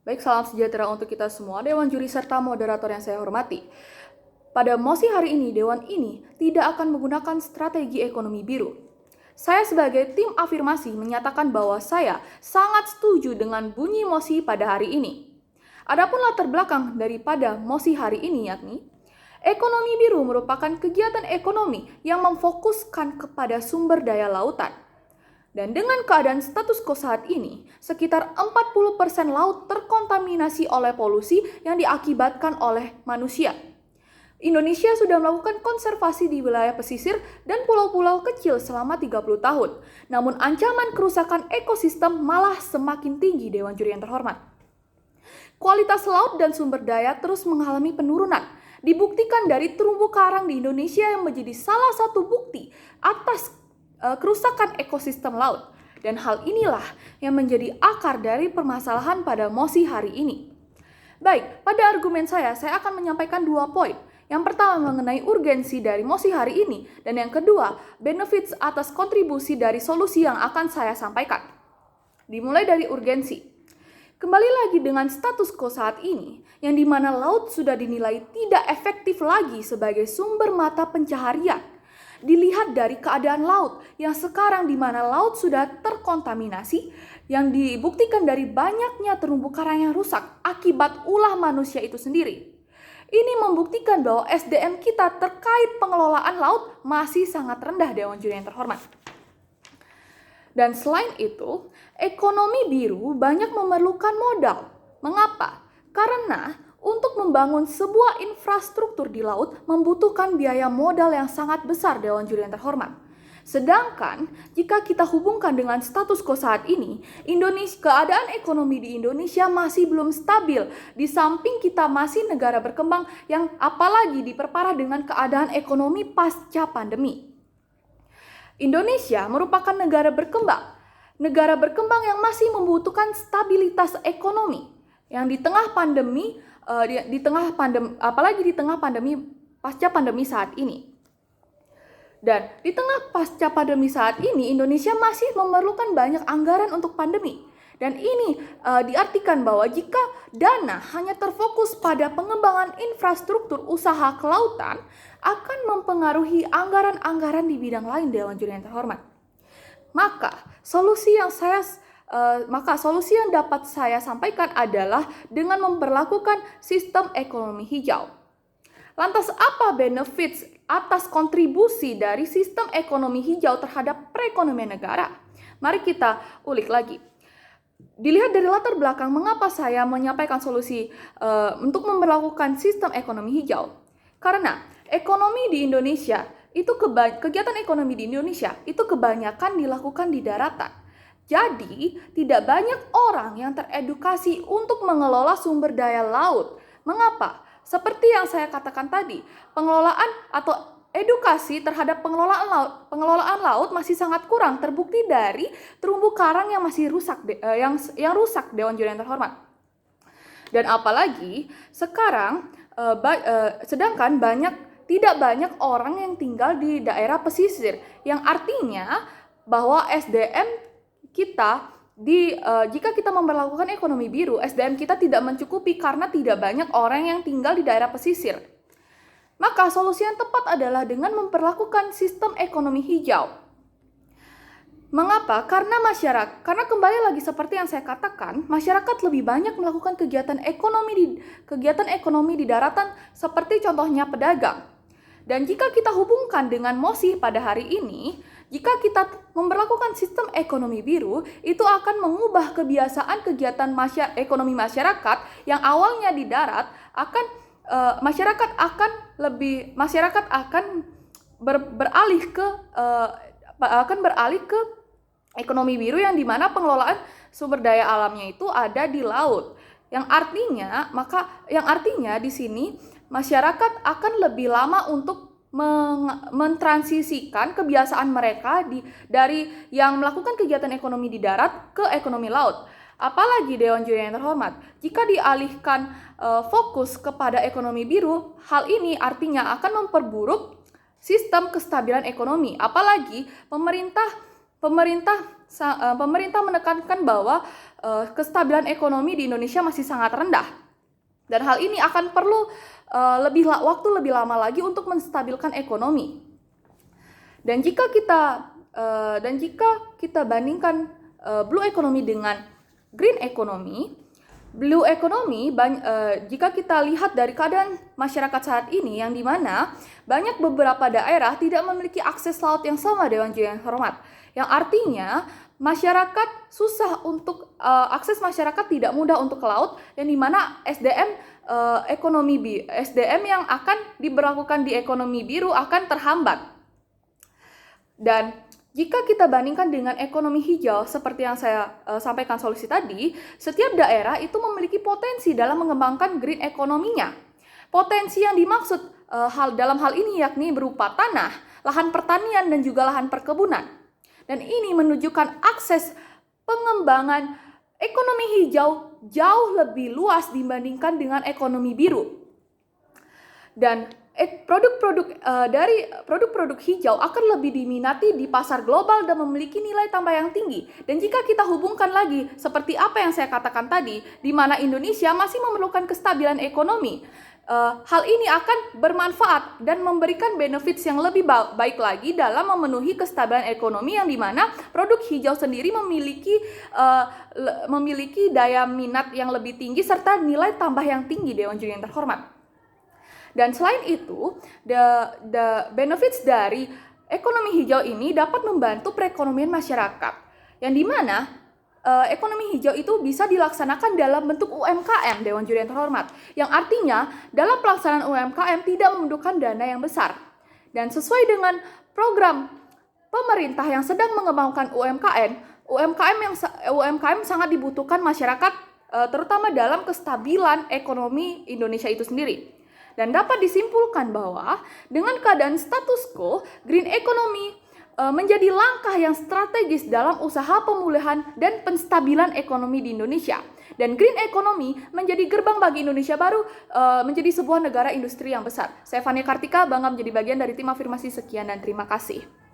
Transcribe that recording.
Baik, salam sejahtera untuk kita semua, Dewan Juri serta moderator yang saya hormati. Pada mosi hari ini, Dewan ini tidak akan menggunakan strategi ekonomi biru. Saya sebagai tim afirmasi menyatakan bahwa saya sangat setuju dengan bunyi mosi pada hari ini. Adapun latar belakang daripada mosi hari ini yakni, ekonomi biru merupakan kegiatan ekonomi yang memfokuskan kepada sumber daya lautan. Dan dengan keadaan status quo saat ini, sekitar 40% laut terkontaminasi oleh polusi yang diakibatkan oleh manusia. Indonesia sudah melakukan konservasi di wilayah pesisir dan pulau-pulau kecil selama 30 tahun. Namun ancaman kerusakan ekosistem malah semakin tinggi, Dewan Juri yang terhormat. Kualitas laut dan sumber daya terus mengalami penurunan. Dibuktikan dari terumbu karang di Indonesia yang menjadi salah satu bukti atas kerusakan ekosistem laut. Dan hal inilah yang menjadi akar dari permasalahan pada mosi hari ini. Baik, pada argumen saya akan menyampaikan 2 poin. Yang pertama mengenai urgensi dari mosi hari ini, dan yang kedua, benefits atas kontribusi dari solusi yang akan saya sampaikan. Dimulai dari urgensi. Kembali lagi dengan status quo saat ini, yang dimana laut sudah dinilai tidak efektif lagi sebagai sumber mata pencaharian. Dilihat dari keadaan laut yang sekarang di mana laut sudah terkontaminasi, yang dibuktikan dari banyaknya terumbu karang yang rusak akibat ulah manusia itu sendiri. Ini membuktikan bahwa SDM kita terkait pengelolaan laut masih sangat rendah, Dewan Juri yang terhormat. Dan selain itu, ekonomi biru banyak memerlukan modal. Mengapa? Karena untuk membangun sebuah infrastruktur di laut membutuhkan biaya modal yang sangat besar, Dewan Juri yang terhormat. Sedangkan jika kita hubungkan dengan status quo saat ini, keadaan ekonomi di Indonesia masih belum stabil. Di samping kita masih negara berkembang yang apalagi diperparah dengan keadaan ekonomi pasca pandemi. Indonesia merupakan negara berkembang. Negara berkembang yang masih membutuhkan stabilitas ekonomi. Yang di tengah pandemi apalagi di tengah pandemi pasca pandemi saat ini. Dan di tengah pasca pandemi saat ini, Indonesia masih memerlukan banyak anggaran untuk pandemi. Dan ini diartikan bahwa jika dana hanya terfokus pada pengembangan infrastruktur usaha kelautan, akan mempengaruhi anggaran-anggaran di bidang lain, Dewan Juri yang terhormat. Maka solusi yang dapat saya sampaikan adalah dengan memperlakukan sistem ekonomi hijau. Lantas apa benefits atas kontribusi dari sistem ekonomi hijau terhadap perekonomian negara? Mari kita ulik lagi. Dilihat dari latar belakang mengapa saya menyampaikan solusi untuk memperlakukan sistem ekonomi hijau. Karena ekonomi di Indonesia kegiatan ekonomi di Indonesia itu kebanyakan dilakukan di daratan. Jadi, tidak banyak orang yang teredukasi untuk mengelola sumber daya laut. Mengapa? Seperti yang saya katakan tadi, pengelolaan atau edukasi terhadap pengelolaan laut masih sangat kurang, terbukti dari terumbu karang yang masih rusak, yang rusak, Dewan Juri yang terhormat. Dan apalagi sekarang, sedangkan tidak banyak orang yang tinggal di daerah pesisir, yang artinya bahwa SDM kita jika kita memperlakukan ekonomi biru, SDM kita tidak mencukupi karena tidak banyak orang yang tinggal di daerah pesisir. Maka solusi yang tepat adalah dengan memperlakukan sistem ekonomi hijau. Mengapa? Karena kembali lagi seperti yang saya katakan, masyarakat lebih banyak melakukan kegiatan ekonomi di daratan seperti contohnya pedagang. Dan jika kita hubungkan dengan mosi pada hari ini, jika kita memperlakukan sistem ekonomi biru, itu akan mengubah kebiasaan kegiatan ekonomi masyarakat yang awalnya di darat masyarakat akan beralih ke ekonomi biru yang dimana pengelolaan sumber daya alamnya itu ada di laut. Yang artinya di sini masyarakat akan lebih lama untuk mentransisikan kebiasaan mereka dari yang melakukan kegiatan ekonomi di darat ke ekonomi laut. Apalagi Dewan Juri yang terhormat, jika dialihkan fokus kepada ekonomi biru, hal ini artinya akan memperburuk sistem kestabilan ekonomi. Apalagi pemerintah pemerintah menekankan bahwa kestabilan ekonomi di Indonesia masih sangat rendah. Dan hal ini akan perlu waktu lebih lama lagi untuk menstabilkan ekonomi. Dan jika kita bandingkan blue economy dengan green economy, jika kita lihat dari keadaan masyarakat saat ini, yang dimana beberapa daerah tidak memiliki akses laut yang sama, Dewan Juri yang hormat, yang artinya masyarakat susah untuk akses masyarakat tidak mudah untuk ke laut, yang dimana SDM yang akan diberlakukan di ekonomi biru akan terhambat. Dan jika kita bandingkan dengan ekonomi hijau seperti yang saya sampaikan solusi tadi, setiap daerah itu memiliki potensi dalam mengembangkan green ekonominya. Potensi yang dimaksud dalam hal ini yakni berupa tanah, lahan pertanian, dan juga lahan perkebunan. Dan ini menunjukkan akses pengembangan ekonomi hijau jauh lebih luas dibandingkan dengan ekonomi biru. Dan produk-produk hijau akan lebih diminati di pasar global dan memiliki nilai tambah yang tinggi. Dan jika kita hubungkan lagi seperti apa yang saya katakan tadi, di mana Indonesia masih memerlukan kestabilan ekonomi, hal ini akan bermanfaat dan memberikan benefits yang lebih baik lagi dalam memenuhi kestabilan ekonomi, yang dimana produk hijau sendiri memiliki daya minat yang lebih tinggi serta nilai tambah yang tinggi, Dewan Juri yang terhormat. Dan selain itu, the benefits dari ekonomi hijau ini dapat membantu perekonomian masyarakat, yang dimana ekonomi hijau itu bisa dilaksanakan dalam bentuk UMKM, Dewan Juri yang terhormat, yang artinya dalam pelaksanaan UMKM tidak membutuhkan dana yang besar. Dan sesuai dengan program pemerintah yang sedang mengembangkan UMKM sangat dibutuhkan masyarakat, terutama dalam kestabilan ekonomi Indonesia itu sendiri. Dan dapat disimpulkan bahwa dengan keadaan status quo, green economy menjadi langkah yang strategis dalam usaha pemulihan dan penstabilan ekonomi di Indonesia. Dan green economy menjadi gerbang bagi Indonesia baru menjadi sebuah negara industri yang besar. Saya Fania Kartika, bangga menjadi bagian dari tim afirmasi. Sekian dan terima kasih.